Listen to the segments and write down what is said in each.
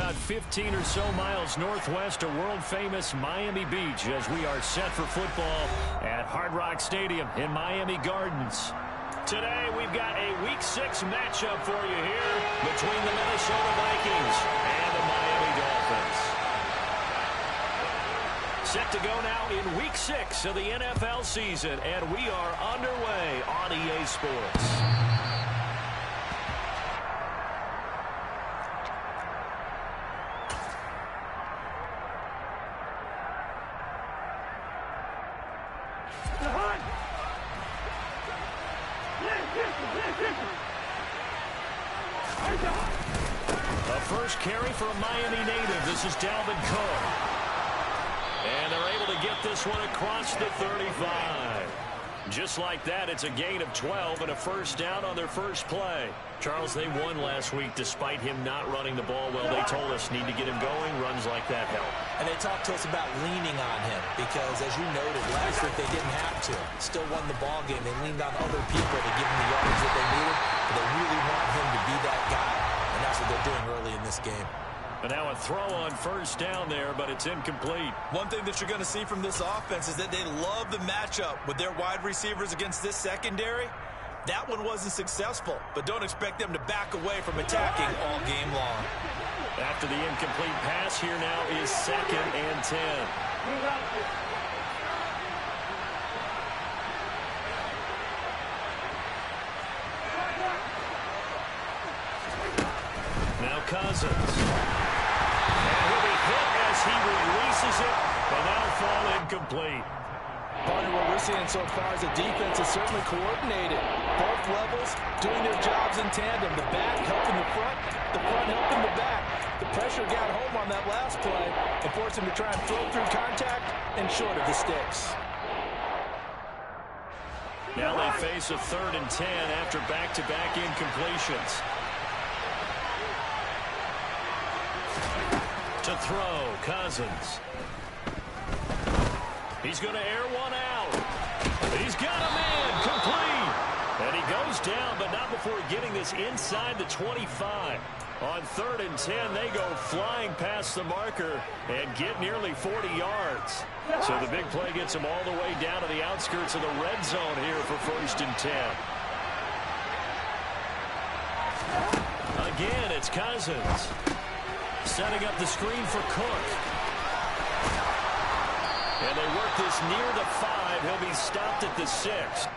about 15 or so miles northwest of world-famous Miami Beach as we are set for football at Hard Rock Stadium in Miami Gardens. Today, we've got a Week 6 matchup for you here between the Minnesota Vikings and the Miami Dolphins. Set to go now in Week 6 of the NFL season, and we are underway on EA Sports. A first carry for a Miami native. This is Dalvin Cook. And they're able to get this one across the 35. Just like that, it's a gain of 12 and a first down on their first play. Charles, they won last week despite him not running the ball well. They told us need to get him going. Runs like that help. And they talked to us about leaning on him because, as you noted, last week they didn't have to. Still won the ball game. They leaned on other people to give him the yards that they needed. But they really want him to be that guy, and that's what they're doing early in this game. And now a throw on first down there, but it's incomplete. One thing that you're going to see from this offense is that they love the matchup with their wide receivers against this secondary. That one wasn't successful, but don't expect them to back away from attacking all game long. After the incomplete pass, here now is 2nd and 10. Now Cousins. And he'll be hit as he releases it, and that'll fall incomplete. Partner, what we're seeing so far is the defense is certainly coordinated. Both levels doing their jobs in tandem. The back helping the front helping the back. The pressure got home on that last play and forced him to try and throw through contact and short of the sticks. Now they face a 3rd and 10 after back-to-back incompletions. To throw, Cousins. He's going to air one out. He's got a man, complete. And he goes down, but not before getting this inside the 25. On 3rd and 10, they go flying past the marker and get nearly 40 yards. So the big play gets them all the way down to the outskirts of the red zone here for 1st and 10. Again, it's Cousins. Setting up the screen for Cook. And they work this near the 5. He'll be stopped at the 6.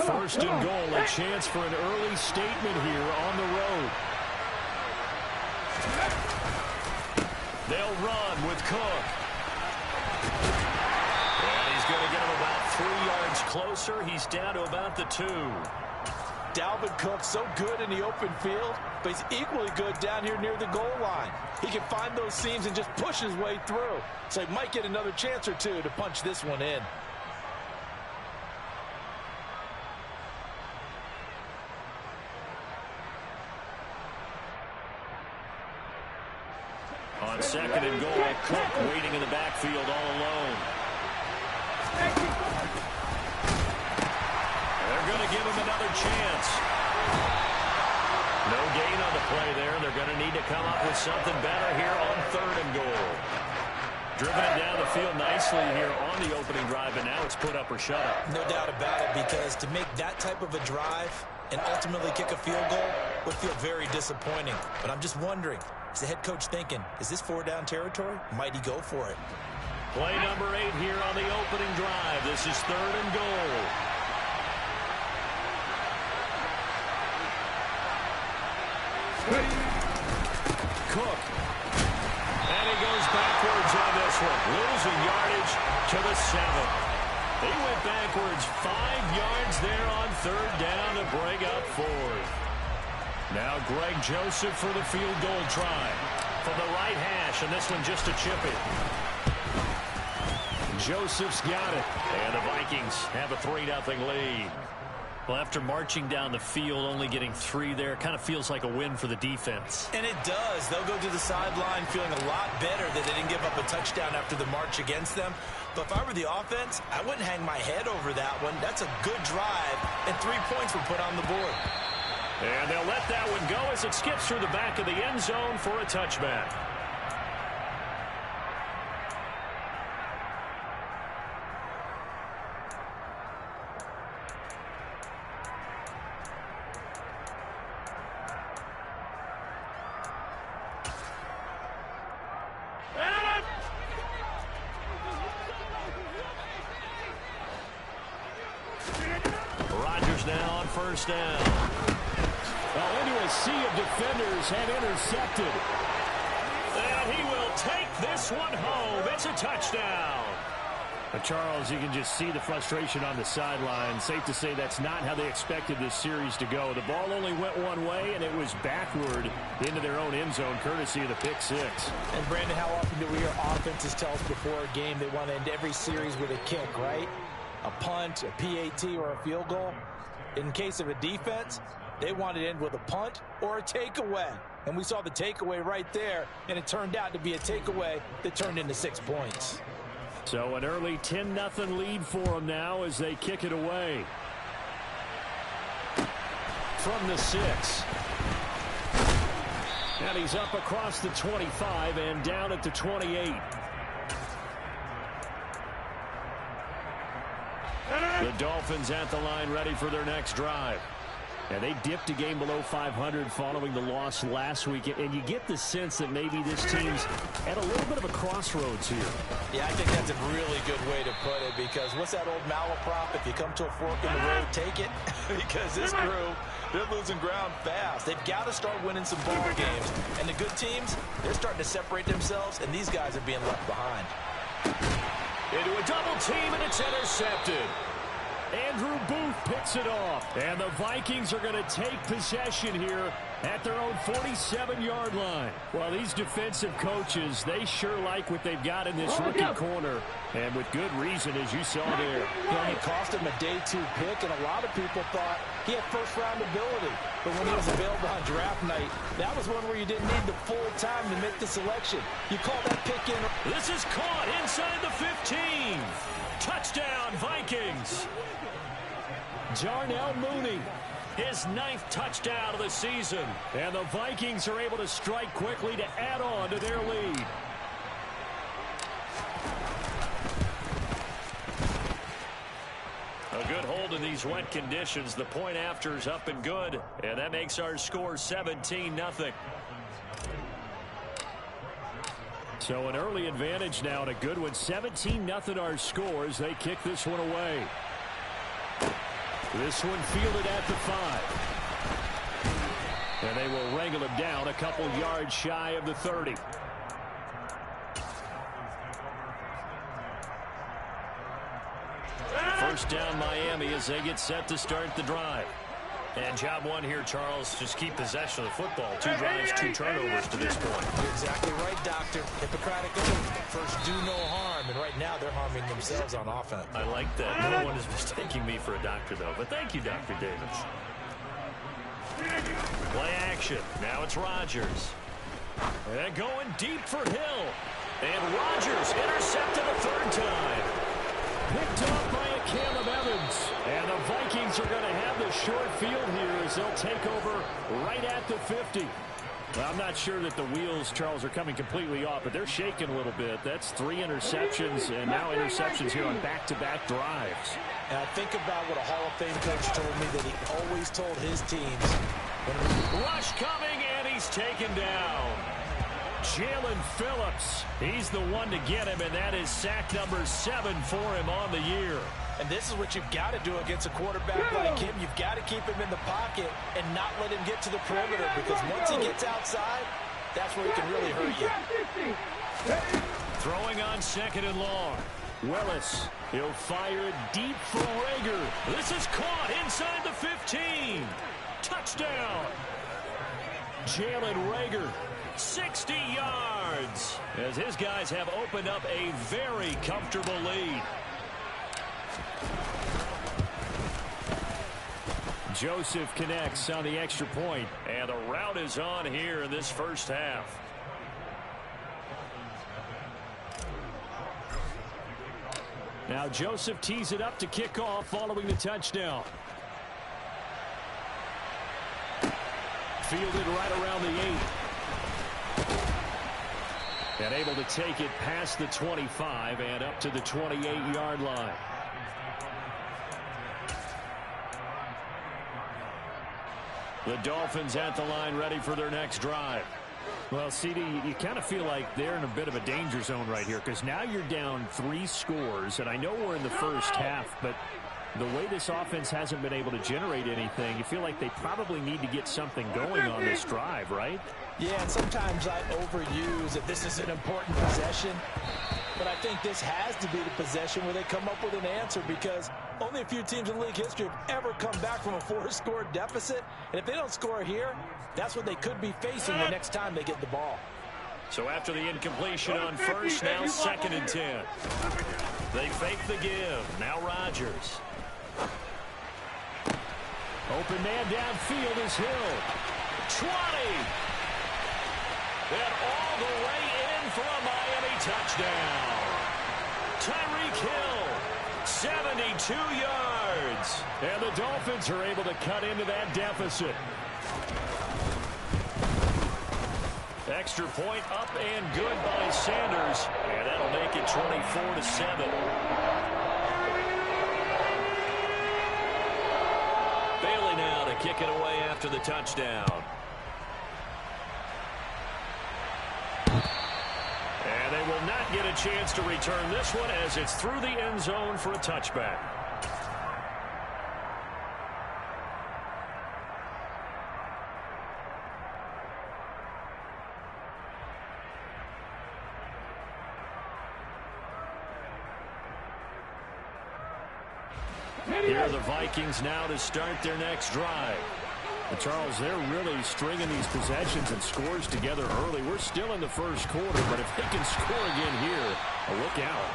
First and goal, a chance for an early statement here on the road. They'll run with Cook. And he's going to get him about 3 yards closer. He's down to about the 2. Dalvin Cook so good in the open field, but he's equally good down here near the goal line. He can find those seams and just push his way through. So he might get another chance or two to punch this one in. On second and goal, Cook waiting in the backfield all alone. They're going to give him another chance. No gain on the play there. They're going to need to come up with something better here on third and goal. Driven it down the field nicely here on the opening drive, and now it's put up or shut up. No doubt about it, because to make that type of a drive and ultimately kick a field goal would feel very disappointing. But I'm just wondering, is the head coach thinking, is this 4-down territory? Might he go for it? Play number 8 here on the opening drive. This is third and goal. Cook. And he goes backwards on this one. Losing yardage to the 7. He went backwards 5 yards there on third down to bring up fourth. Now Greg Joseph for the field goal try. From the right hash, and this one just a chip it. Joseph's got it. And the Vikings have a 3-0 lead. Well, after marching down the field, only getting 3 there, kind of feels like a win for the defense. And it does. They'll go to the sideline feeling a lot better that they didn't give up a touchdown after the march against them. But if I were the offense, I wouldn't hang my head over that one. That's a good drive, and 3 points were put on the board. And they'll let that one go as it skips through the back of the end zone for a touchback. Rodgers now on first down. Well, into a sea of defenders have intercepted. And he will take this one home. It's a touchdown. Charles, you can just see the frustration on the sideline. Safe to say that's not how they expected this series to go. The ball only went one way, and it was backward into their own end zone, courtesy of the pick 6. And, Brandon, how often do we hear offenses tell us before a game they want to end every series with a kick, right? A punt, a PAT, or a field goal. In case of a defense, they wanted to end with a punt or a takeaway. And we saw the takeaway right there, and it turned out to be a takeaway that turned into 6 points. So an early 10-0 lead for them now as they kick it away. From the 6. And he's up across the 25 and down at the 28. The Dolphins at the line ready for their next drive. And they dipped a game below 500 following the loss last week. And you get the sense that maybe this team's at a little bit of a crossroads here. Yeah, I think that's a really good way to put it, because what's that old malaprop? If you come to a fork in the road, take it. Because this crew, they're losing ground fast. They've got to start winning some ball games. And the good teams, they're starting to separate themselves, and these guys are being left behind. Into a double team, and it's intercepted. Andrew Booth picks it off. And the Vikings are going to take possession here at their own 47-yard line. Well, these defensive coaches, they sure like what they've got in this rookie corner. And with good reason, as you saw there. You know, he cost him a day 2 pick, and a lot of people thought he had first-round ability. But when he was available on draft night, that was one where you didn't need the full time to make the selection. You call that pick in. This is caught inside the 15. Touchdown, Vikings. Jarnell Mooney, his 9th touchdown of the season. And the Vikings are able to strike quickly to add on to their lead. A good hold field in these wet conditions. The point after is up and good, and that makes our score 17-0. So an early advantage now and a good one. 17-0 our score as they kick this one away. This one fielded at the 5. And they will wrangle him down a couple yards shy of the 30. First down Miami as they get set to start the drive. And job one here, Charles, just keep possession of the football. 2 drives, 2 turnovers to this point. You're exactly right, Doctor. Hippocratic oath. First, do no harm. And right now, they're harming themselves on offense. I like that. No one is mistaking me for a doctor, though. But thank you, Dr. Davis. Play action. Now it's Rodgers. And going deep for Hill. And Rodgers intercepted a 3rd time. Picked off by a Caleb Evans. And the Vikings are going to have the short field here as they'll take over right at the 50. Well, I'm not sure that the wheels, Charles, are coming completely off, but they're shaking a little bit. That's 3 interceptions and now interceptions here on back-to-back drives. And I think about what a Hall of Fame coach told me that he always told his teams. Rush coming, and he's taken down. Jalen Phillips, he's the one to get him, and that is sack number 7 for him on the year. And this is what you've got to do against a quarterback like him. You've got to keep him in the pocket and not let him get to the perimeter, because once he gets outside, that's where he can really hurt you. Throwing on 2nd and long. Willis, he'll fire it deep for Rager. This is caught inside the 15. Touchdown. Jalen Rager, 60 yards, as his guys have opened up a very comfortable lead. Joseph connects on the extra point, and the route is on here in this first half. Now Joseph tees it up to kick off following the touchdown. Fielded right around the 8. And able to take it past the 25 and up to the 28-yard line. The Dolphins at the line ready for their next drive. Well, CD, you kind of feel like they're in a bit of a danger zone right here, because now you're down 3 scores, and I know we're in the first half, but the way this offense hasn't been able to generate anything, you feel like they probably need to get something going on this drive, right? Yeah, and sometimes I overuse that this is an important possession, but I think this has to be the possession where they come up with an answer, because only a few teams in league history have ever come back from a 4-score deficit, and if they don't score here, that's what they could be facing the next time they get the ball. So after the incompletion on first, now 2nd and 10. They fake the give. Now Rodgers. Open man downfield is Hill. 20. And all the way in for a Miami touchdown. Tyreek Hill, 72 yards. And the Dolphins are able to cut into that deficit. Extra point up and good by Sanders. And that'll make it 24-7. Bailey now to kick it away after the touchdown. And they will not get a chance to return this one as it's through the end zone for a touchback. Here are the Vikings now to start their next drive. But Charles, they're really stringing these possessions and scores together early. We're still in the first quarter, but if they can score again here, look out.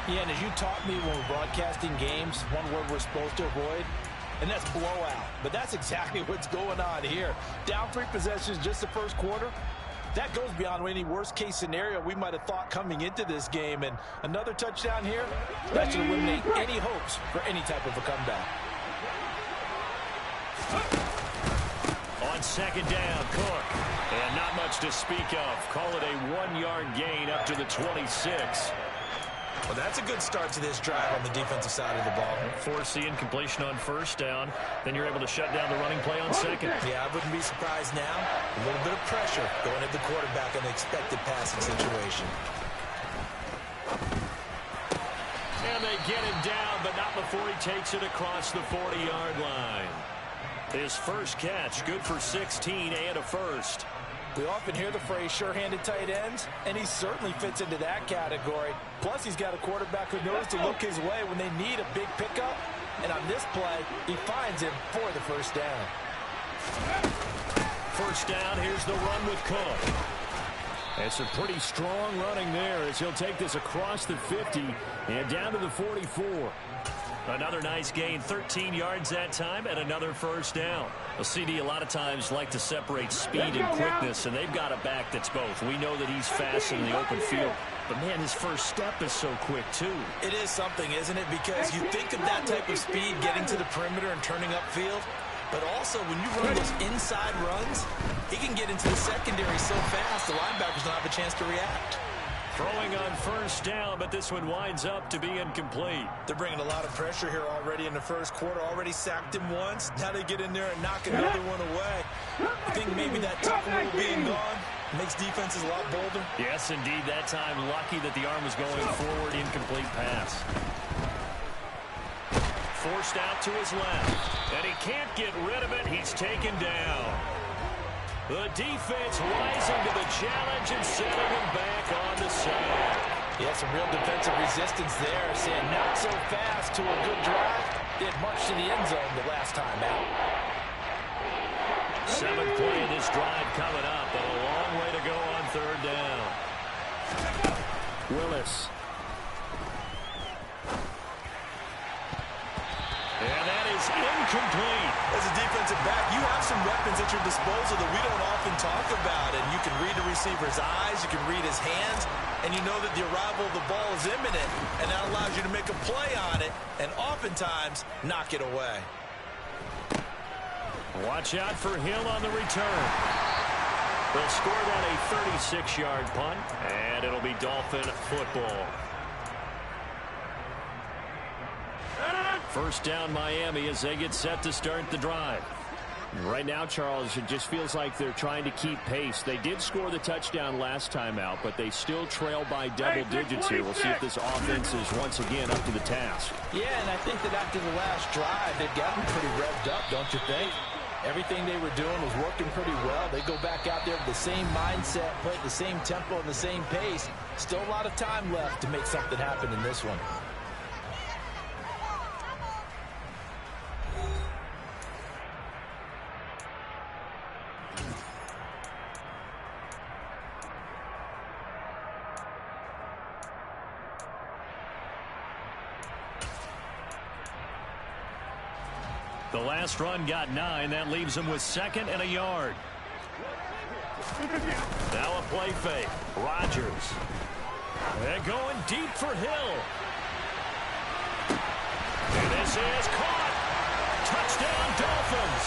Yeah, and as you taught me when we're broadcasting games, one word we're supposed to avoid, and that's blowout. But that's exactly what's going on here. Down 3 possessions just the first quarter. That goes beyond any worst-case scenario we might have thought coming into this game. And another touchdown here, that should eliminate any hopes for any type of a comeback. On 2nd down, Cook. And not much to speak of. Call it a 1-yard gain up to the 26. Well, that's a good start to this drive on the defensive side of the ball. Force the incompletion on first down. Then you're able to shut down the running play on second. Yeah, I wouldn't be surprised now. A little bit of pressure going at the quarterback in an expected passing situation. And they get him down, but not before he takes it across the 40-yard line. His first catch, good for 16 and a first. We often hear the phrase sure-handed tight ends, and he certainly fits into that category. Plus, he's got a quarterback who knows to look his way when they need a big pickup. And on this play, he finds him for the first down. First down, here's the run with Cook. It's a pretty strong running there as he'll take this across the 50 and down to the 44. Another nice gain, 13 yards that time, and another first down. A CD a lot of times like to separate speed and quickness, and they've got a back that's both. We know that he's fast in the open field, but, man, his first step is so quick, too. It is something, isn't it? Because you think of that type of speed getting to the perimeter and turning upfield, but also when you run those inside runs, he can get into the secondary so fast the linebackers don't have a chance to react. Throwing on first down, but this one winds up to be incomplete. They're bringing a lot of pressure here already in the first quarter. Already sacked him once. Now they get in there and knock another one away. I think maybe that tackle rule being gone makes defenses a lot bolder. Yes, indeed. That time, lucky that the arm was going forward. Incomplete pass. Forced out to his left. And he can't get rid of it. He's taken down. The defense rising to the challenge and sending him back on the sack. Yeah, some real defensive resistance there. Saying not so fast to a good drive. Did much to the end zone the last time out. 7th play of this drive coming up. And a long way to go on third down. Willis. And that is incomplete. As a defensive back, you have some weapons at your disposal that we don't often talk about. And you can read the receiver's eyes, you can read his hands, and you know that the arrival of the ball is imminent. And that allows you to make a play on it and oftentimes knock it away. Watch out for Hill on the return. They'll score that a 36-yard punt, and it'll be Dolphin football. First down Miami as they get set to start the drive. Right now, Charles, it just feels like they're trying to keep pace. They did score the touchdown last time out, but they still trail by double digits here. We'll see if this offense is once again up to the task. Yeah, and I think that after the last drive, they've gotten pretty revved up, don't you think? Everything they were doing was working pretty well. They go back out there with the same mindset, play at the same tempo and the same pace. Still a lot of time left to make something happen in this one. The last run got 9. That leaves him with 2nd and a yard. Now a play fake. Rodgers. They're going deep for Hill. And this is caught. Touchdown Dolphins.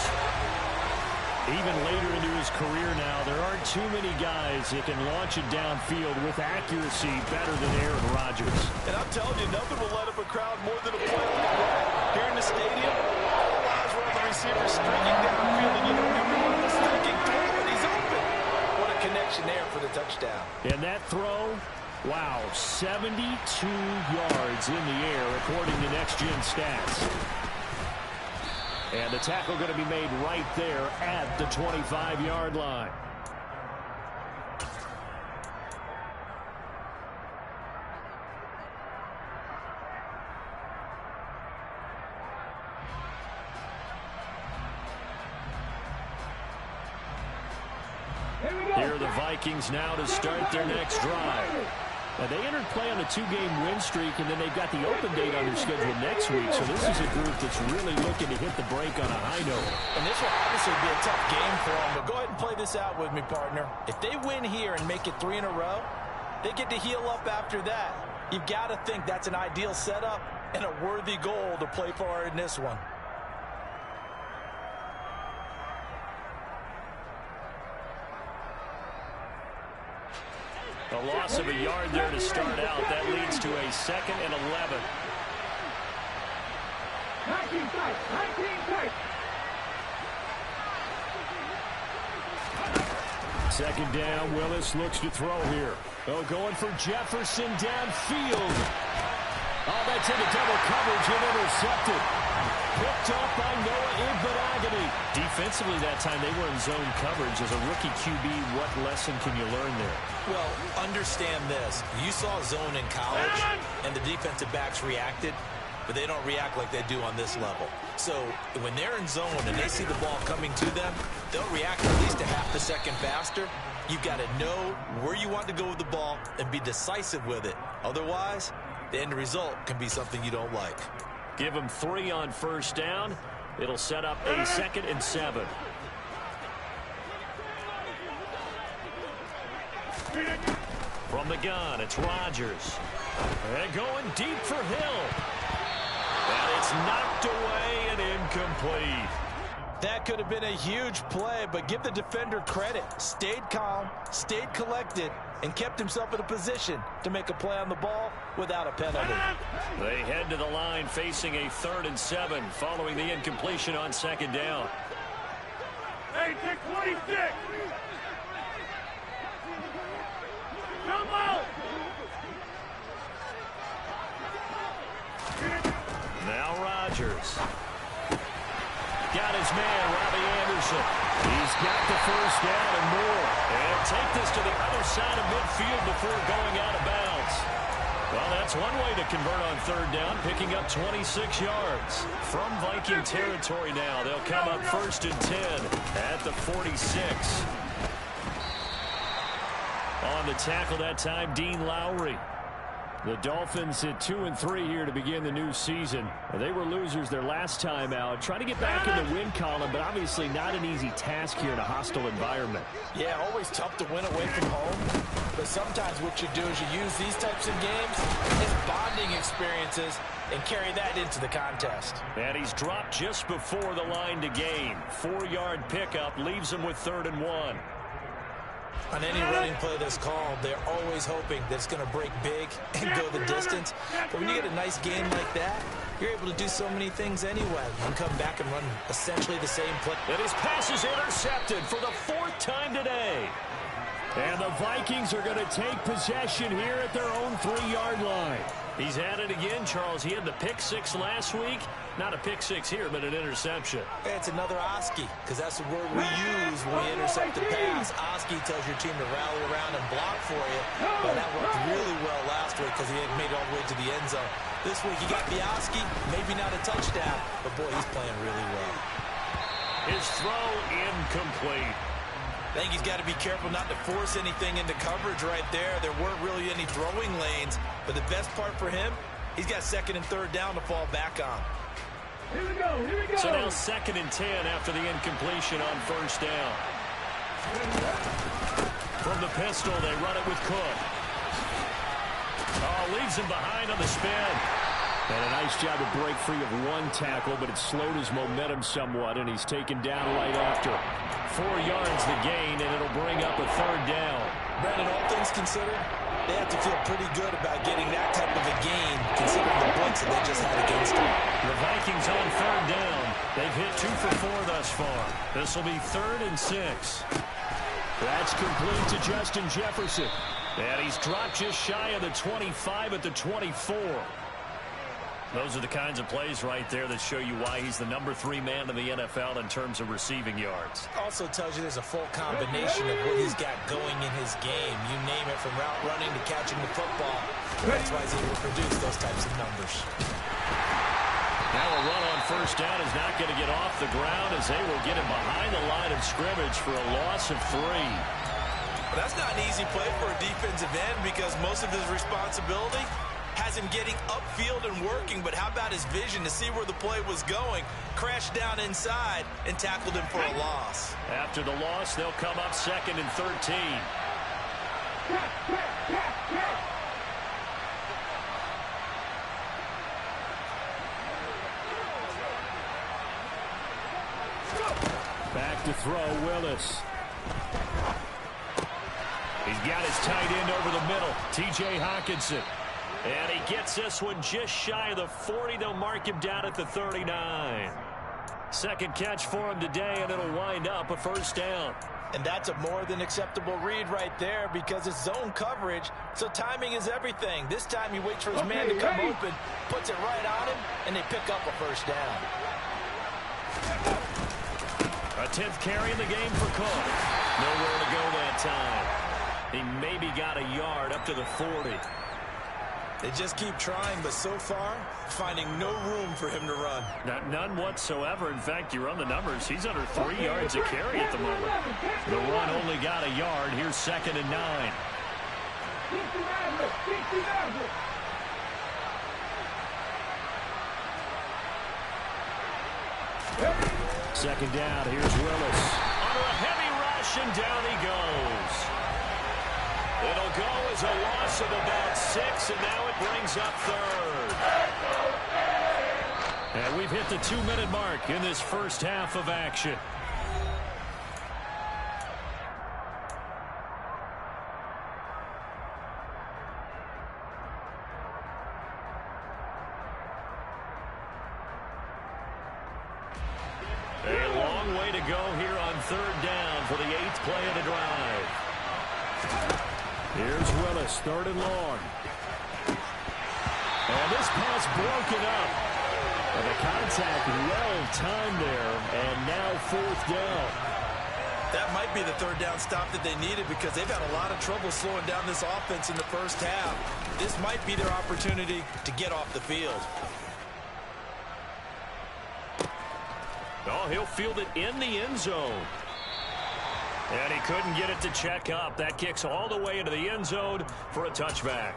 Even later into his career now, there aren't too many guys that can launch it downfield with accuracy better than Aaron Rodgers. And I'm telling you, nothing will light up a crowd more than a play like that. Here in the stadium, all eyes were on the receiver streaking downfield, and you know everyone was thinking, throw it, he's open. What a connection there for the touchdown. And that throw, wow, 72 yards in the air according to Next Gen Stats. And the tackle going to be made right there at the 25-yard line. Here are the Vikings now to start their next drive. Now, they entered play on a 2-game win streak, and then they've got the open date on their schedule next week. So this is a group that's really looking to hit the break on a high note. And this will obviously be a tough game for them. But go ahead and play this out with me, partner. If they win here and make it 3 in a row, they get to heal up after that. You've got to think that's an ideal setup and a worthy goal to play for in this one. A A loss of a yard there to start out. That leads to a 2nd and 11. 19 tight. Second down, Willis looks to throw here. Oh, going for Jefferson downfield. Oh, that's into double coverage and intercepted. Picked up by Noah Igbenogany. Defensively that time, they were in zone coverage. As a rookie QB, what lesson can you learn there? Well, understand this. You saw zone in college, and the defensive backs reacted, but they don't react like they do on this level. So when they're in zone and they see the ball coming to them, they'll react at least a half a second faster. You've got to know where you want to go with the ball and be decisive with it. Otherwise, the end result can be something you don't like. Give them 3 on first down. It'll set up a 2nd and 7. From the gun, it's Rodgers. And going deep for Hill. And it's knocked away and incomplete. That could have been a huge play, but give the defender credit. Stayed calm, stayed collected, and kept himself in a position to make a play on the ball without a penalty. They head to the line facing a 3rd and 7 following the incompletion on 2nd down. Hey, 26. Come out. Now Rodgers. Got his man, Robbie Anderson. He's got the first down and more. And take this to the other side of midfield before going out of bounds. Well, that's one way to convert on 3rd down, picking up 26 yards. From Viking territory now, they'll come up 1st and 10 at the 46. On the tackle that time, Dean Lowry. The Dolphins at 2-3 here to begin the new season. They were losers their last time out. Trying to get back in the win column, but obviously not an easy task here in a hostile environment. Yeah, always tough to win away from home. But sometimes what you do is you use these types of games as bonding experiences and carry that into the contest. And he's dropped just before the line to gain. 4-yard pickup leaves him with 3rd and 1. On any running play that's called, they're always hoping that it's going to break big and go the distance. But when you get a nice game like that, you're able to do so many things anyway. You can come back and run essentially the same play. And his pass is intercepted for the 4th time today. And the Vikings are going to take possession here at their own 3-yard line. He's at it again, Charles. He had the pick 6 last week. Not a pick 6 here, but an interception. It's another Oski, because that's the word we use when we intercept the pass. Oski tells your team to rally around and block for you. But that worked really well last week because he had made it all the way to the end zone. This week he got the Oski, maybe not a touchdown, but boy, he's playing really well. His throw incomplete. I think he's got to be careful not to force anything into coverage right there. There weren't really any throwing lanes, but the best part for him, he's got 2nd and 3rd down to fall back on. Here we go. So now 2nd and 10 after the incompletion on 1st down. From the pistol, they run it with Cook. Oh, leaves him behind on the spin. And a nice job to break free of 1 tackle, but it slowed his momentum somewhat, and he's taken down right after. 4 yards the gain, and it'll bring up a 3rd down. Brandon, all things considered, they have to feel pretty good about getting that type of a gain, considering the blitz that they just had against them. The Vikings on 3rd down. They've hit 2 for 4 thus far. This will be 3rd and 6. That's complete to Justin Jefferson. And he's dropped just shy of the 25 at the 24. Those are the kinds of plays right there that show you why he's the number 3 man in the NFL in terms of receiving yards. Also tells you there's a full combination of what he's got going in his game. You name it, from route running to catching the football. That's why he's able to produce those types of numbers. Now a run on 1st down is not going to get off the ground as they will get him behind the line of scrimmage for a loss of 3. But that's not an easy play for a defensive end because most of his responsibility has him getting upfield and working, but how about his vision to see where the play was going? Crashed down inside and tackled him for a loss. After the loss, they'll come up 2nd and 13. Back to throw, Willis. He's got his tight end over the middle, T.J. Hockenson. And he gets this one just shy of the 40. They'll mark him down at the 39. Second catch for him today, and it'll wind up a first down. And that's a more than acceptable read right there because it's zone coverage, so timing is everything. This time he waits for his man to come open, puts it right on him, and they pick up a first down. A 10th carry in the game for Cook. Nowhere to go that time. He maybe got a yard up to the 40. They just keep trying, but so far, finding no room for him to run. None whatsoever. In fact, you run the numbers. He's under 3 yards a carry at the moment. The run only got a yard. Here's 2nd and 9. Second down. Here's Willis. Under a heavy rush, and down he goes. It'll go as a loss of about 6, and now it brings up 3rd. And we've hit the 2-minute mark in this first half of action. A long way to go here on 3rd down for the 8th play of the drive. Here's Willis, 3rd and long. And this pass broken up. And the contact well-timed there, and now 4th down. That might be the 3rd down stop that they needed because they've had a lot of trouble slowing down this offense in the first half. This might be their opportunity to get off the field. Oh, he'll field it in the end zone. And he couldn't get it to check up. That kicks all the way into the end zone for a touchback.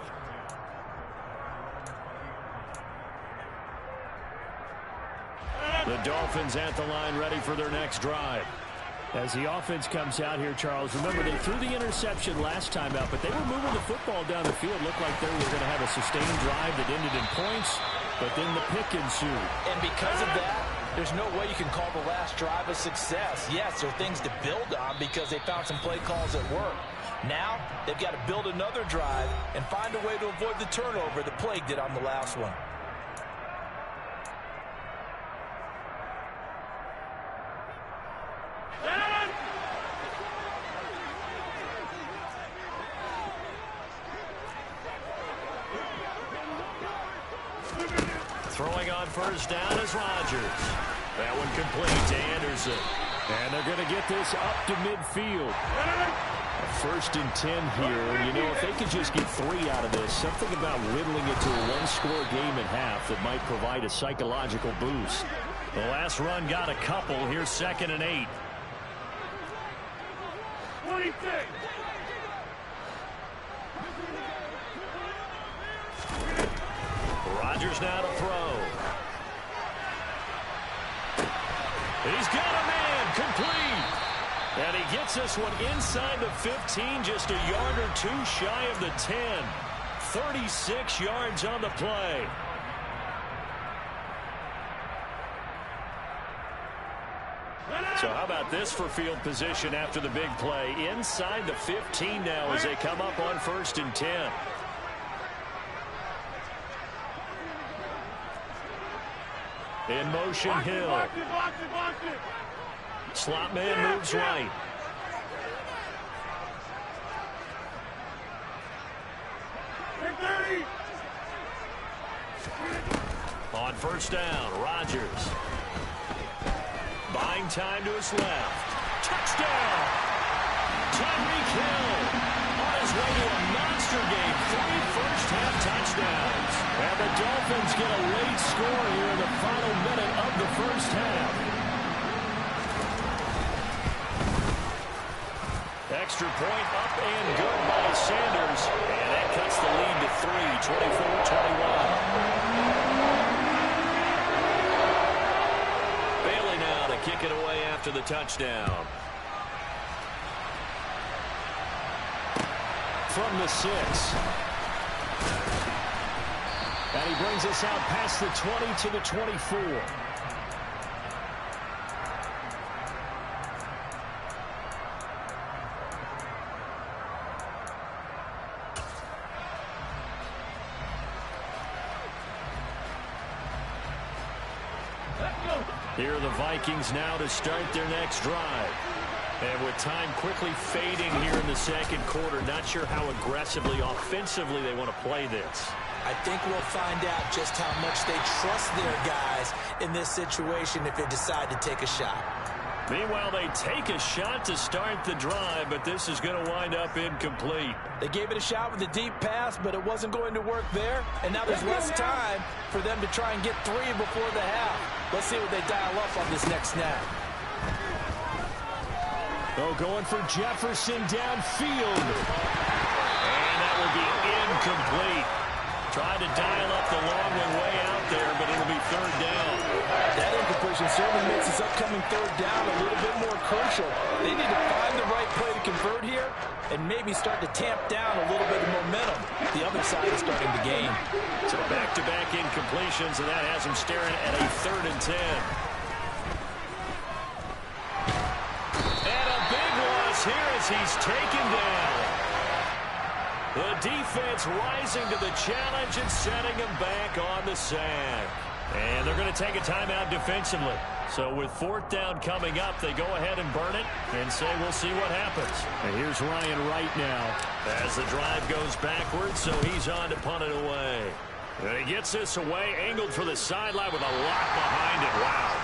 The Dolphins at the line ready for their next drive. As the offense comes out here, Charles, remember they threw the interception last time out, but they were moving the football down the field. Looked like they were going to have a sustained drive that ended in points, but then the pick ensued. And because of that, there's no way you can call the last drive a success. Yes, there are things to build on because they found some play calls that work. Now, they've got to build another drive and find a way to avoid the turnover that plagued it on the last one. Throwing on first down is Rodgers. That one complete to Anderson. And they're going to get this up to midfield. A 1st and 10 here. You know, if they could just get 3 out of this, something about whittling it to a 1-score game at half that might provide a psychological boost. The last run got a couple. Here's 2nd and 8. 26. Rodgers now to throw. He's got a man, complete. And he gets this one inside the 15, just a yard or 2 shy of the 10. 36 yards on the play. So how about this for field position after the big play? Inside the 15 now as they come up on 1st and 10. In motion, Hill. Slot man moves right. On first down, Rodgers. Buying time to his left. Touchdown! Tyreek Hill on his way to a monster game. 3 first-half touchdowns. And the Dolphins get a late score here in the final minute of the first half. Extra point up and good by Sanders. And that cuts the lead to 3, 24-21. Bailey now to kick it away after the touchdown. From the 6. And he brings us out past the 20 to the 24. Here are the Vikings now to start their next drive. And with time quickly fading here in the second quarter, not sure how aggressively, offensively they want to play this. I think we'll find out just how much they trust their guys in this situation if they decide to take a shot. Meanwhile, they take a shot to start the drive, but this is going to wind up incomplete. They gave it a shot with a deep pass, but it wasn't going to work there. And now there's less time for them to try and get 3 before the half. Let's see what they dial up on this next snap. Oh, going for Jefferson downfield. And that will be incomplete. Tried to dial up the long one way out there, but it'll be third down. That incompletion certainly makes this upcoming third down a little bit more crucial. They need to find the right play to convert here and maybe start to tamp down a little bit of momentum. The other side is starting to gain. So back-to-back incompletions, and that has them staring at a 3rd and 10. And a big loss here as he's taken down. The defense rising to the challenge and setting him back on the sack. And they're going to take a timeout defensively. So with 4th down coming up, they go ahead and burn it and say we'll see what happens. And here's Ryan right now as the drive goes backwards, so he's on to punt it away. And he gets this away, angled for the sideline with a lock behind it. Wow.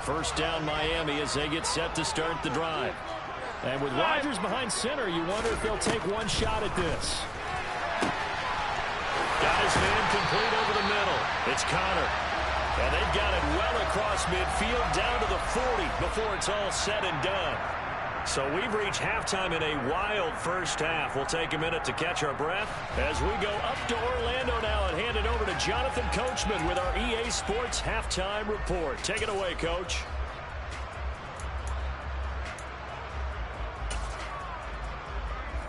First down Miami as they get set to start the drive. And with Rodgers behind center, you wonder if they'll take one shot at this. Got his man complete over the middle. It's Connor. And they've got it well across midfield down to the 40 before it's all said and done. So we've reached halftime in a wild first half. We'll take a minute to catch our breath as we go up to Orlando now and hand it over to Jonathan Coachman with our EA Sports Halftime Report. Take it away, Coach.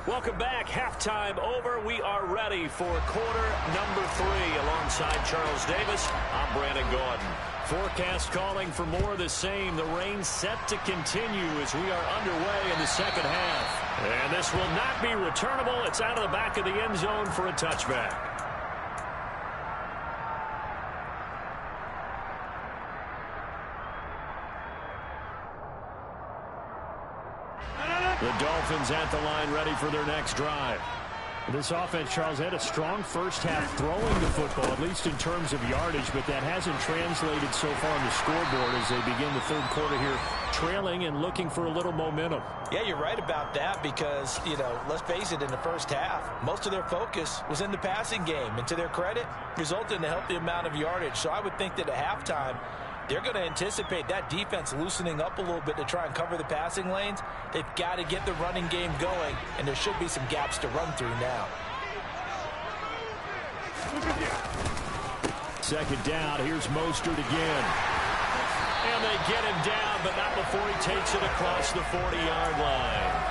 Welcome back. Halftime over. We are ready for quarter number 3 alongside Charles Davis. I'm Brandon Gordon. Forecast calling for more of the same. The rain set to continue as we are underway in the second half. And this will not be returnable. It's out of the back of the end zone for a touchback. The Dolphins at the line ready for their next drive. This offense, Charles, had a strong first half throwing the football, at least in terms of yardage, but that hasn't translated so far on the scoreboard as they begin the third quarter here, trailing and looking for a little momentum. Yeah, you're right about that because, let's face it, in the first half, most of their focus was in the passing game. And to their credit, resulted in a healthy amount of yardage. So I would think that at halftime, they're going to anticipate that defense loosening up a little bit to try and cover the passing lanes. They've got to get the running game going, and there should be some gaps to run through now. Second down, here's Mostert again. And they get him down, but not before he takes it across the 40-yard line.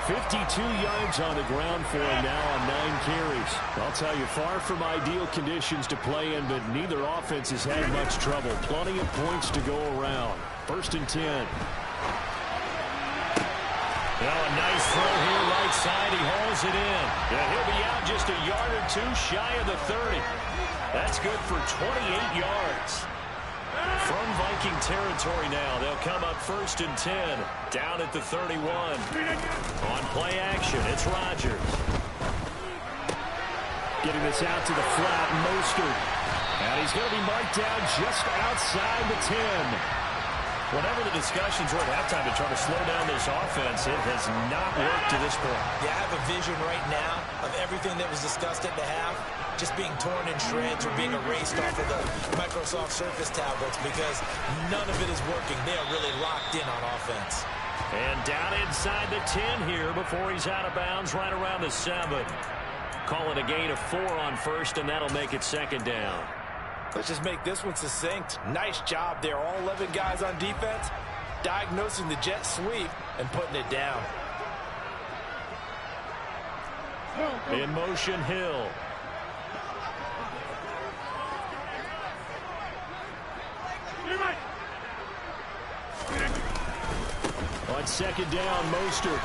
52 yards on the ground for him now on 9 carries. I'll tell you, far from ideal conditions to play in, but neither offense has had much trouble. Plenty of points to go around. 1st and 10. Now a nice throw here right side. He hauls it in. And he'll be out just a yard or 2 shy of the 30. That's good for 28 yards. From Viking territory now, they'll come up 1st and 10, down at the 31. On play action, it's Rodgers. Getting this out to the flat, Mostert. And he's going to be marked down just outside the 10. Whatever the discussions were at halftime to try to slow down this offense, it has not worked to this point. Yeah, I have a vision right now of everything that was discussed at the half just being torn in shreds or being erased off of the Microsoft Surface tablets because none of it is working. They are really locked in on offense. And down inside the 10 here before he's out of bounds right around the 7. Call it a gain of 4 on 1st, and that'll make it 2nd down. Let's just make this one succinct. Nice job there. All 11 guys on defense diagnosing the jet sweep and putting it down. In motion, Hill. On 2nd down, Mostert.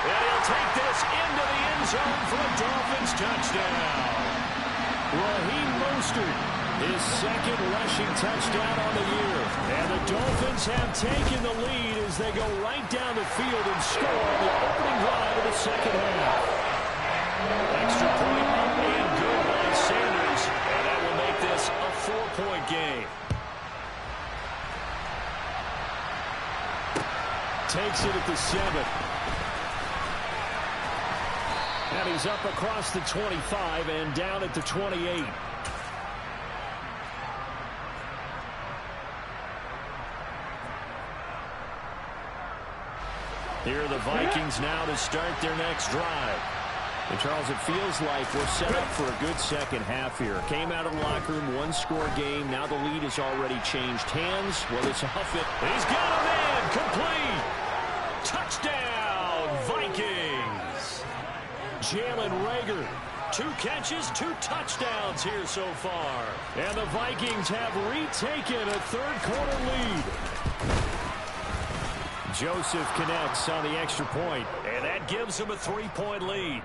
And he'll take this into the end zone for a Dolphins touchdown. Raheem Mostert, his second rushing touchdown on the year. And the Dolphins have taken the lead as they go right down the field and score on the opening drive of the second half. Extra point up and good by Sanders. And that will make this a 4-point game. Takes it at the 7. And he's up across the 25 and down at the 28. Here are the Vikings now to start their next drive. And Charles, it feels like we're set up for a good second half here. Came out of the locker room, one-score game. Now the lead has already changed hands. Well, it's off it. He's got a man complete. Touchdown, Vikings. Jalen Reagor, 2 catches, 2 touchdowns here so far. And the Vikings have retaken a third-quarter lead. Joseph connects on the extra point, and that gives him a 3-point lead.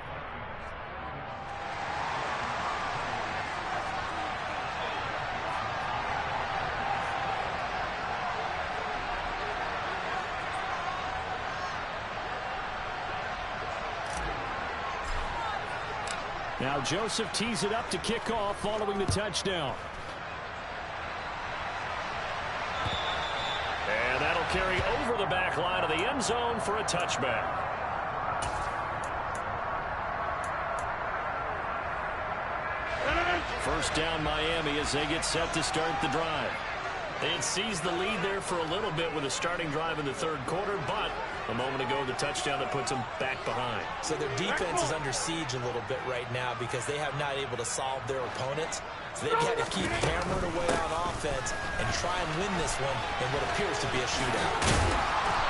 Now Joseph tees it up to kick off following the touchdown. And that'll carry over the back line of the end zone for a touchback. First down Miami as they get set to start the drive. They had seized the lead there for a little bit with a starting drive in the third quarter, but a moment ago the touchdown that puts them back behind. So their defense is under siege a little bit right now because they have not able to solve their opponents. So they've had to keep hammering away on offense and try and win this one in what appears to be a shootout.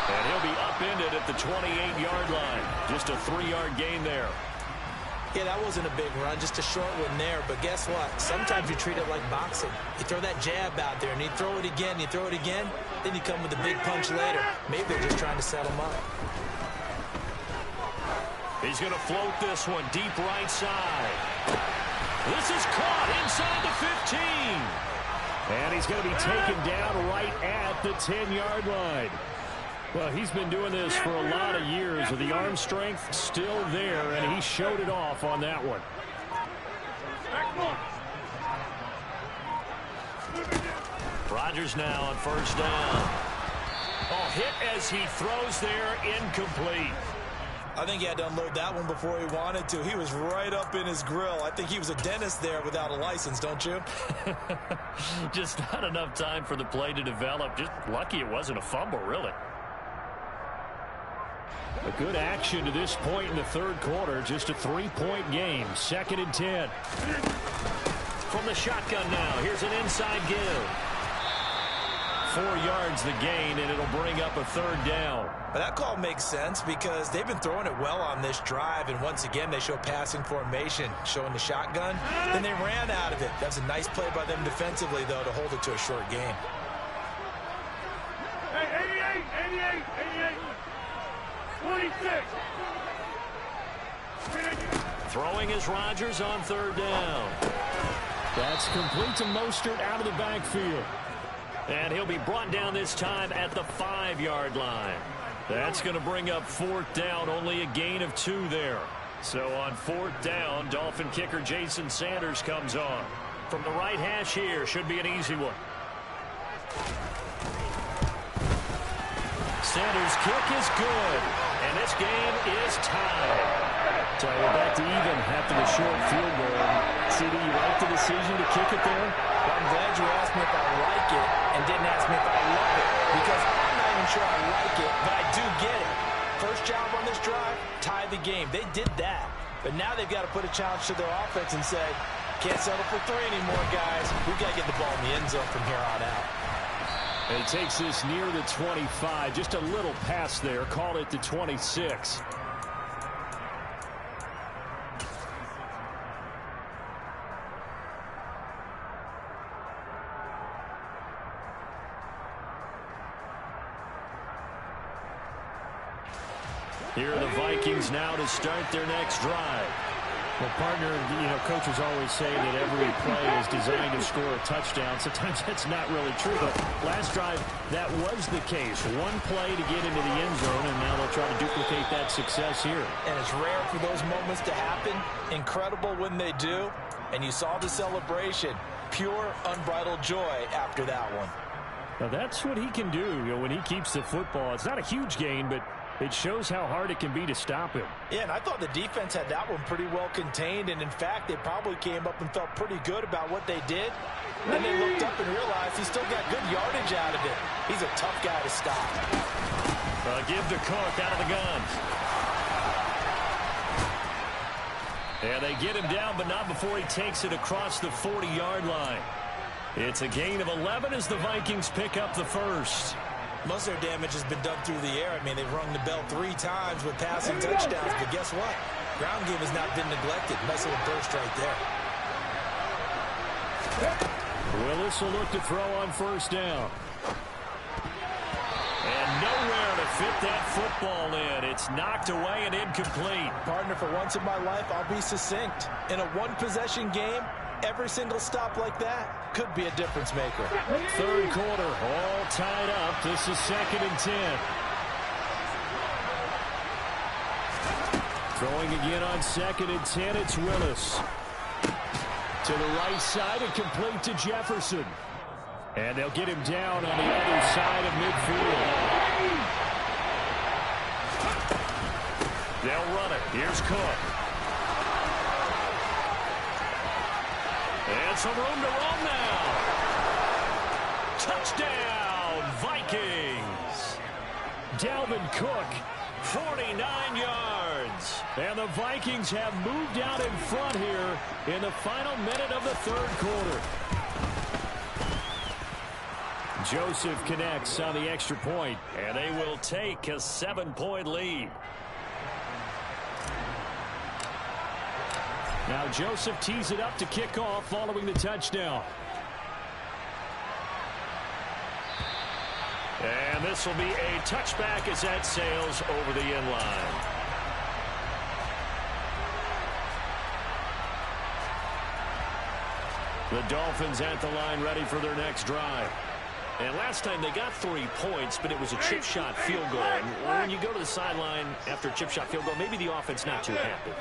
And he'll be upended at the 28-yard line. Just a 3-yard gain there. Yeah, that wasn't a big run, just a short one there. But guess what? Sometimes you treat it like boxing. You throw that jab out there, and you throw it again, you throw it again, then you come with a big punch later. Maybe they're just trying to set him up. He's going to float this one deep right side. This is caught inside the 15. And he's going to be taken down right at the 10-yard line. Well, he's been doing this for a lot of years with the arm strength still there, and he showed it off on that one. Rodgers now on first down. Oh, hit as he throws there, incomplete. I think he had to unload that one before he wanted to. He was right up in his grill. I think he was a dentist there without a license, don't you? Just not enough time for the play to develop. Just lucky it wasn't a fumble, really. A good action to this point in the third quarter. Just a 3-point game. 2nd and 10. From the shotgun now. Here's an inside give. 4 yards the gain, and it'll bring up a third down. But that call makes sense because they've been throwing it well on this drive, and once again they show passing formation, showing the shotgun. Then they ran out of it. That was a nice play by them defensively, though, to hold it to a short game. Hey, 88, 26. Throwing is Rodgers on third down. That's complete to Mostert out of the backfield. And he'll be brought down this time at the 5-yard line. That's going to bring up 4th down, only a gain of 2 there. So on 4th down, Dolphin kicker Jason Sanders comes on. From the right hash here, should be an easy one. Sanders' kick is good, and this game is tied. So we're back to even after the short field goal. CD, you like the decision to kick it there? Well, I'm glad you asked me if I like it and didn't ask me if I love it, because I'm not even sure I like it, but I do get it. First job on this drive, tie the game. They did that, but now they've got to put a challenge to their offense and say, can't settle for 3 anymore, guys. We've got to get the ball in the end zone from here on out. And he takes this near the 25. Just a little pass there. Call it the 26. Here are the Vikings now to start their next drive. Well, partner, coaches always say that every play is designed to score a touchdown. Sometimes that's not really true, but last drive, that was the case. One play to get into the end zone, and now they'll try to duplicate that success here. And it's rare for those moments to happen. Incredible when they do. And you saw the celebration. Pure, unbridled joy after that one. Now, that's what he can do, when he keeps the football. It's not a huge gain, but it shows how hard it can be to stop him. Yeah, and I thought the defense had that one pretty well contained. And, in fact, they probably came up and felt pretty good about what they did. Then they looked up and realized he still got good yardage out of it. He's a tough guy to stop. Give to Cook out of the gun. And they get him down, but not before he takes it across the 40-yard line. It's a gain of 11 as the Vikings pick up the first. Most of their damage has been done through the air. I mean, they've rung the bell 3 times with passing touchdowns, but guess what? Ground game has not been neglected. Nice little burst right there. Willis will look to throw on first down. And nowhere to fit that football in. It's knocked away and incomplete. Partner, for once in my life, I'll be succinct. In a one-possession game, every single stop like that could be a difference maker. Third quarter, all tied up. This is 2nd and 10. Throwing again on 2nd and 10, it's Willis. To the right side and complete to Jefferson. And they'll get him down on the other side of midfield. They'll run it. Here's Cook. And some room to run now. Touchdown, Vikings. Dalvin Cook, 49 yards. and the Vikings have moved out in front here in the final minute of the third quarter. Joseph connects on the extra point, and they will take a 7-point lead. Now Joseph tees it up to kick off following the touchdown. And this will be a touchback as that sails over the end line. The Dolphins at the line ready for their next drive. And last time they got 3 points, but it was a chip shot field goal. And when you go to the sideline after a chip shot field goal, maybe the offense not too happy.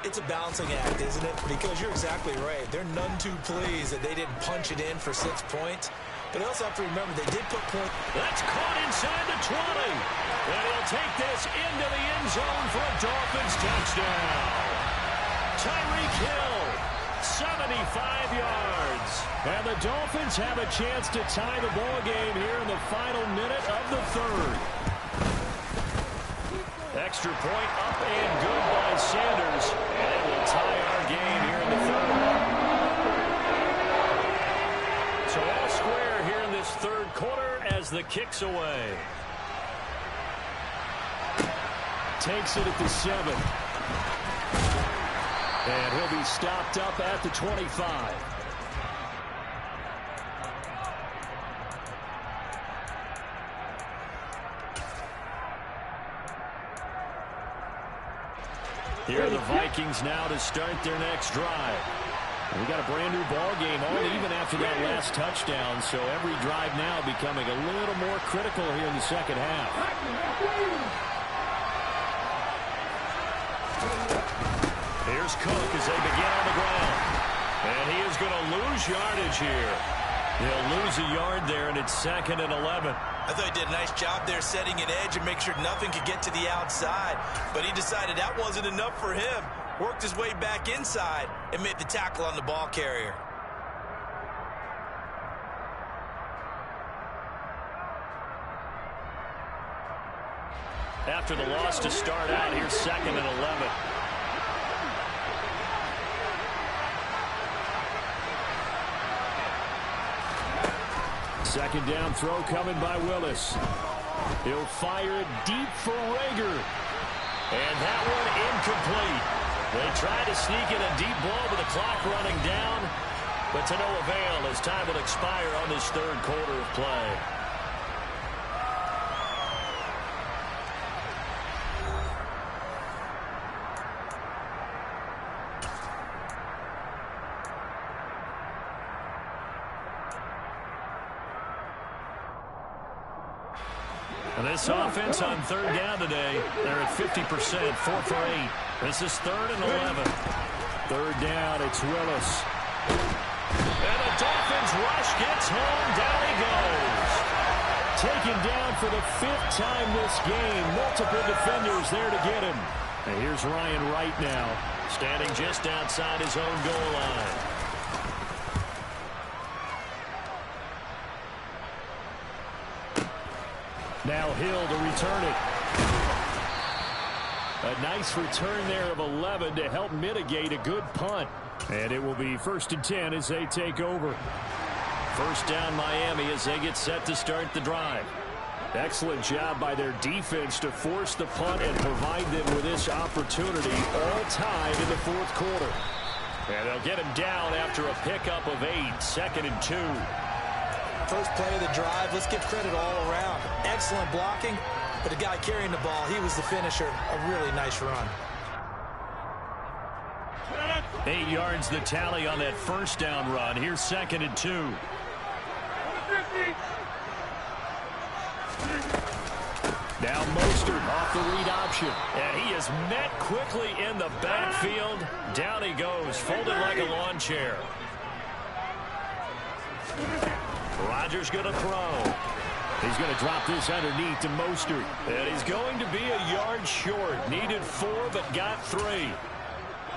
It's a balancing act, isn't it? Because you're exactly right. They're none too pleased that they didn't punch it in for 6 points. But you also have to remember they did put points. That's caught inside the 20. And he'll take this into the end zone for a Dolphins touchdown. Tyreek Hill, 75 yards. And the Dolphins have a chance to tie the ball game here in the final minute of the third. Extra point up and good by Sanders. And it will tie our game here in the third. So all square here in this third quarter as the kick's away. Takes it at the 7. And he'll be stopped up at the 25. Here are the Vikings now to start their next drive. We got a brand new ball game, all even after that last touchdown. So every drive now becoming a little more critical here in the second half. Here's Cook as they begin on the ground. And he is going to lose yardage here. He'll lose a yard there, and it's 2nd and 11. I thought he did a nice job there setting an edge and make sure nothing could get to the outside. But he decided that wasn't enough for him. Worked his way back inside and made the tackle on the ball carrier. After the loss to start out, here's 2nd and 11. Second down throw coming by Willis. He'll fire it deep for Rager. And that one incomplete. They tried to sneak in a deep ball with the clock running down, but to no avail as time will expire on this third quarter of play. And this offense on third down today, they're at 50%, 4 for 8. This is 3rd and 11. Third down, it's Willis. And the Dolphins rush gets home. Down he goes. Taken down for the 5th time this game. Multiple defenders there to get him. And here's Ryan Wright now, standing just outside his own goal line. Now Hill to return it. A nice return there of 11 to help mitigate a good punt. And it will be 1st and 10 as they take over. First down Miami as they get set to start the drive. Excellent job by their defense to force the punt and provide them with this opportunity, all tied in the 4th quarter. And they'll get him down after a pickup of 8, 2nd and 2. First play of the drive, let's give credit all around. Excellent blocking, but the guy carrying the ball, he was the finisher. A really nice run. 8 yards the tally on that first down run. Here's 2nd and 2. Now Mostert off the read option. And he is met quickly in the backfield. Down he goes, folded like a lawn chair. Rodgers going to throw. He's going to drop this underneath to Mostert. And he's going to be a yard short. Needed 4, but got 3.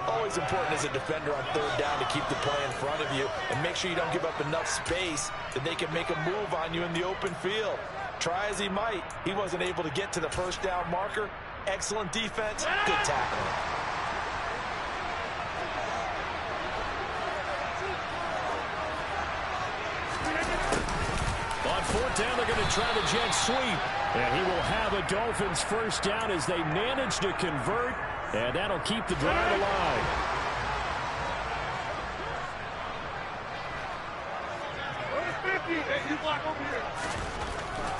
Always important as a defender on third down to keep the play in front of you and make sure you don't give up enough space that they can make a move on you in the open field. Try as he might, he wasn't able to get to the first down marker. Excellent defense, good tackling. On 4th down, they're going to try the jet sweep. And he will have a Dolphins first down as they manage to convert. And that'll keep the drive alive.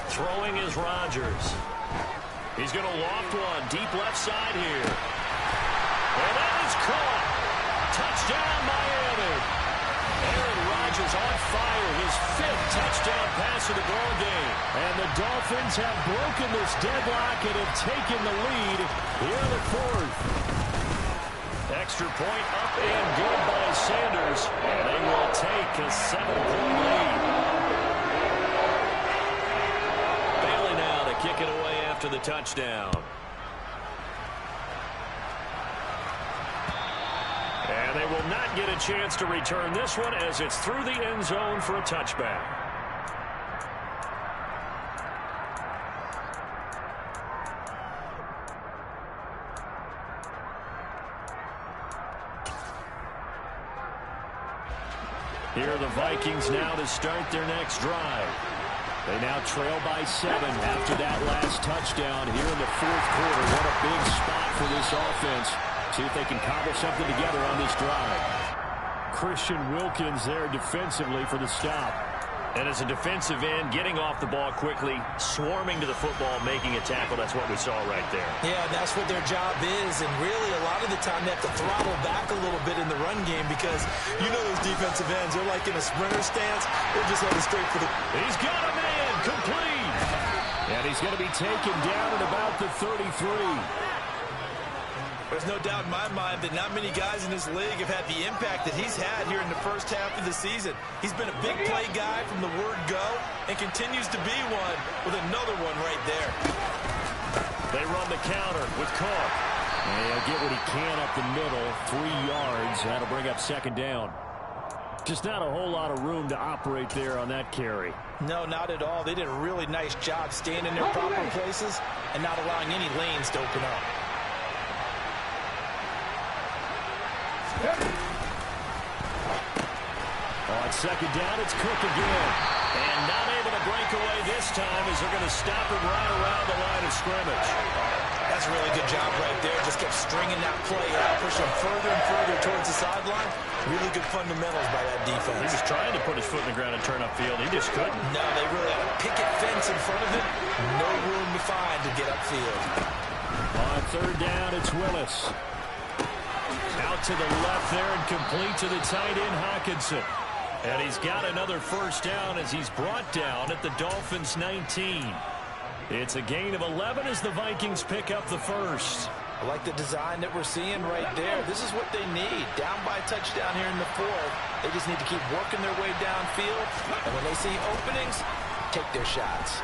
Throwing is Rodgers. He's going to loft one deep left side here. And that is caught. Touchdown, Miami. Aaron Rodgers on fire. His 5th touchdown pass of the ball game. And the Dolphins have broken this deadlock and have taken the lead here in the 4th. Extra point up and good by Sanders. And they will take a 7-point lead. Bailey now to kick it away after the touchdown. And they will not get a chance to return this one as it's through the end zone for a touchback. Here are the Vikings now to start their next drive. They now trail by 7 after that last touchdown here in the 4th quarter. What a big spot for this offense. See if they can cobble something together on this drive. Christian Wilkins there defensively for the stop. And as a defensive end, getting off the ball quickly, swarming to the football, making a tackle. That's what we saw right there. Yeah, that's what their job is. And really, a lot of the time, they have to throttle back a little bit in the run game because you know those defensive ends, they're like in a sprinter stance. They're just heading straight for the... He's got a man, complete. And he's going to be taken down at about the 33. There's no doubt in my mind that not many guys in this league have had the impact that he's had here in the first half of the season. He's been a big play guy from the word go and continues to be one with another one right there. They run the counter with Cook. And he'll get what he can up the middle, 3 yards. That'll bring up 2nd down. Just not a whole lot of room to operate there on that carry. No, not at all. They did a really nice job staying in their proper places and not allowing any lanes to open up. On 2nd down, it's Cook again. And not able to break away this time as they're going to stop him right around the line of scrimmage. That's a really good job right there. Just kept stringing that play out, pushing further and further towards the sideline. Really good fundamentals by that defense. He was trying to put his foot in the ground and turn upfield. He just couldn't. No, they really had a picket fence in front of him. No room to find to get upfield. On 3rd down, it's Willis. Out to the left there and complete to the tight end, Hockenson. And he's got another first down as he's brought down at the Dolphins' 19. It's a gain of 11 as the Vikings pick up the first. I like the design that we're seeing right there. This is what they need. Down by a touchdown here in the fourth. They just need to keep working their way downfield. And when they see openings, take their shots.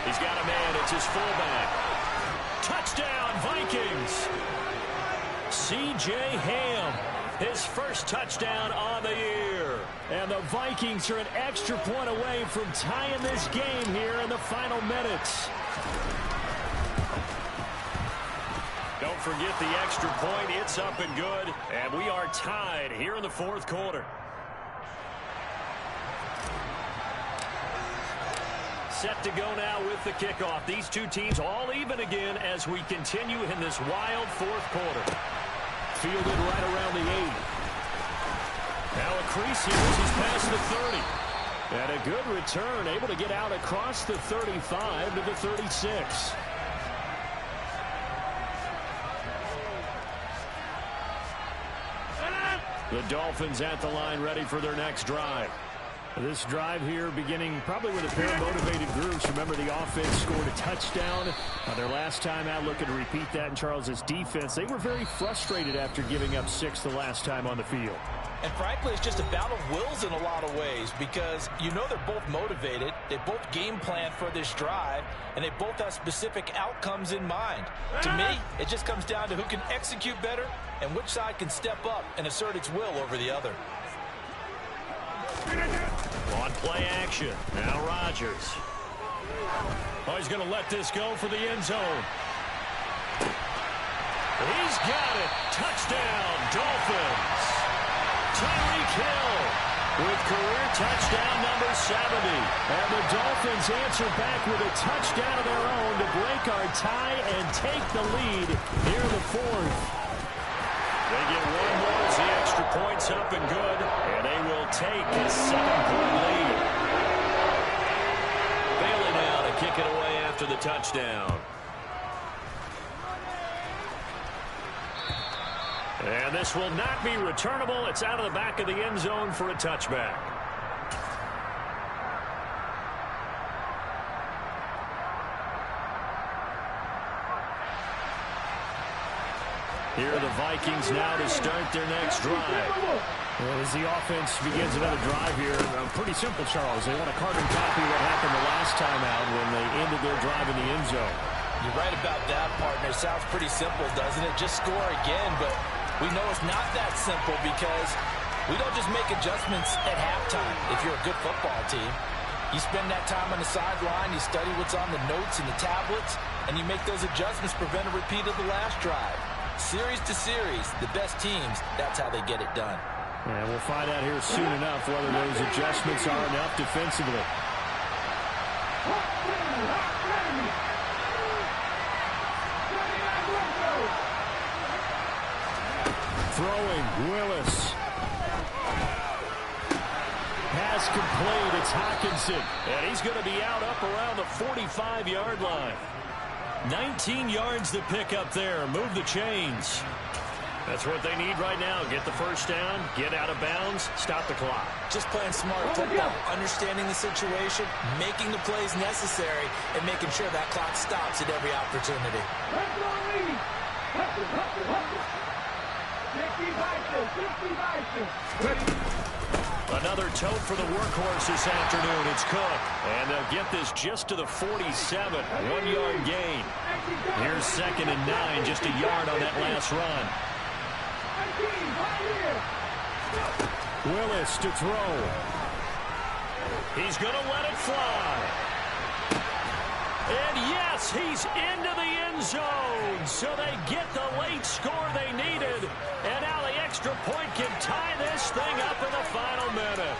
He's got a man. It's his fullback. Touchdown, Vikings. C.J. Ham, his first touchdown on the year. And the Vikings are an extra point away from tying this game here in the final minutes. Don't forget the extra point. It's up and good. And we are tied here in the fourth quarter. Set to go now with the kickoff. These two teams all even again as we continue in this wild fourth quarter. Fielded right around the 8. Now a crease here as he's past the 30. And a good return, able to get out across the 35 to the 36. The Dolphins at the line, ready for their next drive. This drive here beginning probably with a pair of motivated groups. Remember, the offense scored a touchdown. Their last time out, looking to repeat that in Charles's defense. They were very frustrated after giving up 6 the last time on the field. And frankly, it's just a battle of wills in a lot of ways because you know they're both motivated. They both game plan for this drive, and they both have specific outcomes in mind. To me, it just comes down to who can execute better and which side can step up and assert its will over the other. On play action. Now Rodgers. Oh, he's going to let this go for the end zone. He's got it. Touchdown, Dolphins. Tyreek Hill with career touchdown number 70. And the Dolphins answer back with a touchdown of their own to break our tie and take the lead here in the fourth. They get one more as the extra point's up and good, and they will take a 7-point lead. Bailey now to kick it away after the touchdown. And this will not be returnable. It's out of the back of the end zone for a touchback. Here are the Vikings now to start their next drive. Well, as the offense begins another drive here, pretty simple, Charles. They want to carbon copy what happened the last time out when they ended their drive in the end zone. You're right about that, partner. Sounds pretty simple, doesn't it? Just score again, but we know it's not that simple because we don't just make adjustments at halftime if you're a good football team. You spend that time on the sideline, you study what's on the notes and the tablets, and you make those adjustments to prevent a repeat of the last drive. Series to series, the best teams, that's how they get it done. And we'll find out here soon enough whether those adjustments are enough defensively. Throwing, Willis. Pass complete, it's Hockenson. And he's going to be out up around the 45-yard line. 19 yards to pick up there. Move the chains. That's what they need right now. Get the first down, get out of bounds, stop the clock. Just playing smart football, understanding the situation, making the plays necessary, and making sure that clock stops at every opportunity. Another tote for the workhorse this afternoon. It's Cook. And they'll get this just to the 47. 1-yard gain. Here's 2nd and 9. Just a yard on that last run. Willis to throw. He's going to let it fly. And yes, he's into the end zone. So they get the late score they needed. And now the extra point can tie this thing up in the final minute.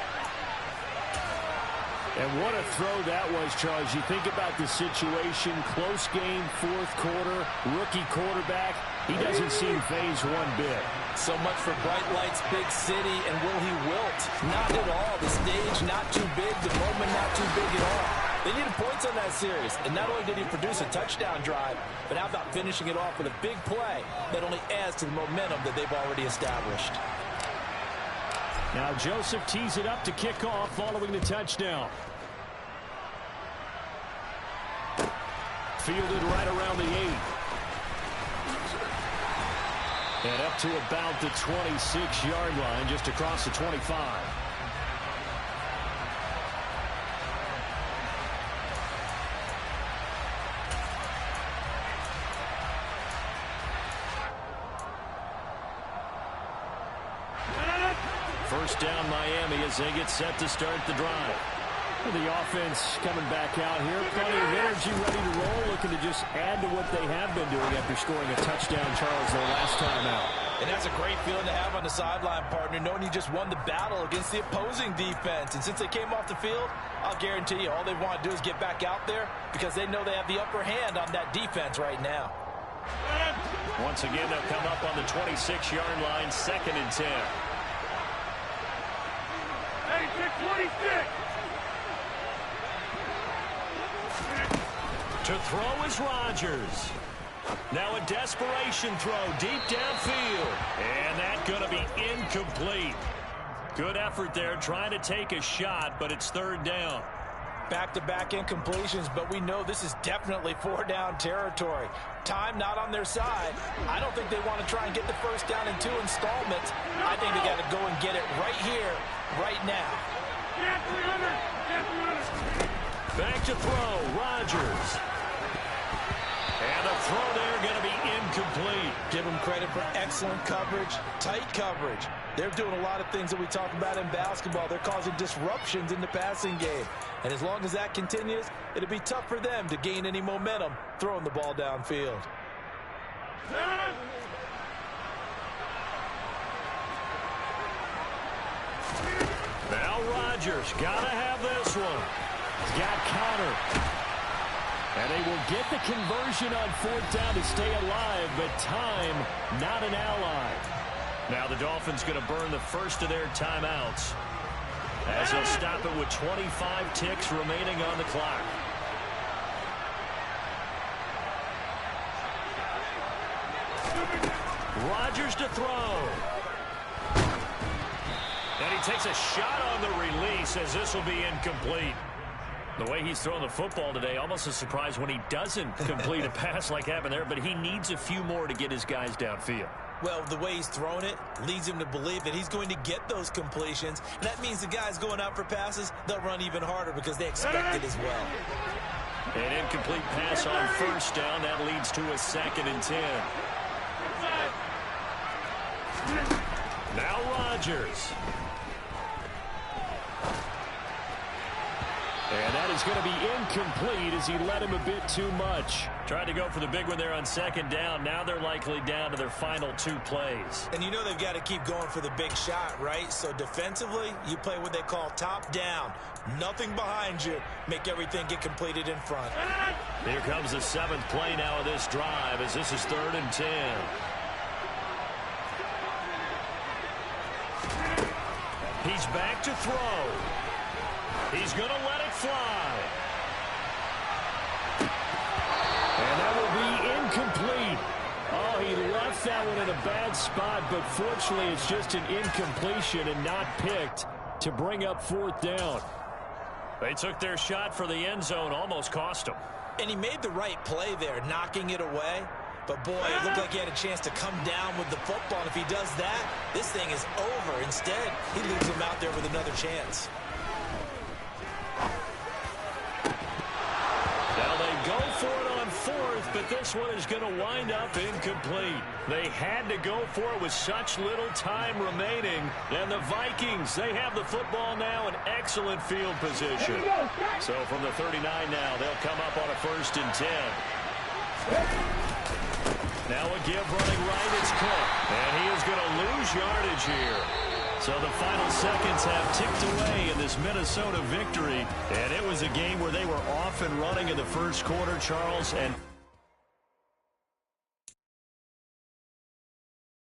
And what a throw that was, Charles. You think about the situation, close game, fourth quarter, rookie quarterback. He doesn't seem phased one bit. So much for bright lights, big city, and will he wilt? Not at all. The stage not too big, the moment not too big at all. They needed points on that series, and not only did he produce a touchdown drive, but how about finishing it off with a big play that only adds to the momentum that they've already established. Now Joseph tees it up to kick off following the touchdown. fielded right around the 8. And up to about the 26-yard line, just across the 25. First down, Miami, as they get set to start the drive. The offense coming back out here. Plenty of energy, ready to roll, looking to just add to what they have been doing after scoring a touchdown, Charles, their last time out. And that's a great feeling to have on the sideline, partner, knowing you just won the battle against the opposing defense. And since they came off the field, I'll guarantee you all they want to do is get back out there because they know they have the upper hand on that defense right now. Once again, they'll come up on the 26-yard line, 2nd and 10. Hey, 26. To throw is Rodgers. Now a desperation throw deep downfield. And that's going to be incomplete. Good effort there trying to take a shot, but it's 3rd down. Back-to-back incompletions, but we know this is definitely 4-down territory. Time not on their side. I don't think they want to try and get the first down in 2 installments. I think they got to go and get it right here, right now. Back to throw, Rodgers. And the throw there going to be incomplete. Give them credit for excellent coverage, tight coverage. They're doing a lot of things that we talk about in basketball. They're causing disruptions in the passing game. And as long as that continues, it'll be tough for them to gain any momentum throwing the ball downfield. Now Rodgers got to have this one. He's got counter. And they will get the conversion on 4th down to stay alive, but time not an ally. Now the Dolphins going to burn the first of their timeouts as they'll stop it with 25 ticks remaining on the clock. Rodgers to throw. And he takes a shot on the release as this will be incomplete. The way he's throwing the football today, almost a surprise when he doesn't complete a pass like happened there, but he needs a few more to get his guys downfield. Well, the way he's thrown it leads him to believe that he's going to get those completions. And that means the guys going out for passes, they'll run even harder because they expect it as well. An incomplete pass on 1st down. That leads to a 2nd and 10. Now Rodgers. And that is going to be incomplete as he led him a bit too much. Tried to go for the big one there on 2nd down. Now they're likely down to their final 2 plays. And you know they've got to keep going for the big shot, right? So defensively, you play what they call top down. Nothing behind you. Make everything get completed in front. Here comes the 7th play now of this drive as this is 3rd and 10. He's back to throw. He's going to let it fly. And that will be incomplete. Oh, he left that one in a bad spot, but fortunately it's just an incompletion and not picked to bring up 4th down. They took their shot for the end zone, almost cost him. And he made the right play there, knocking it away. But, boy, it looked like he had a chance to come down with the football. And if he does that, this thing is over. Instead, he leaves him out there with another chance. Now they go for it on 4th, but this one is going to wind up incomplete. They had to go for it with such little time remaining. And the Vikings, they have the football now in excellent field position. So from the 39 now, they'll come up on a 1st and 10. Now a give running right, it's Cook. And he is going to lose yardage here. So the final seconds have ticked away in this Minnesota victory. And it was a game where they were off and running in the 1st quarter, Charles. And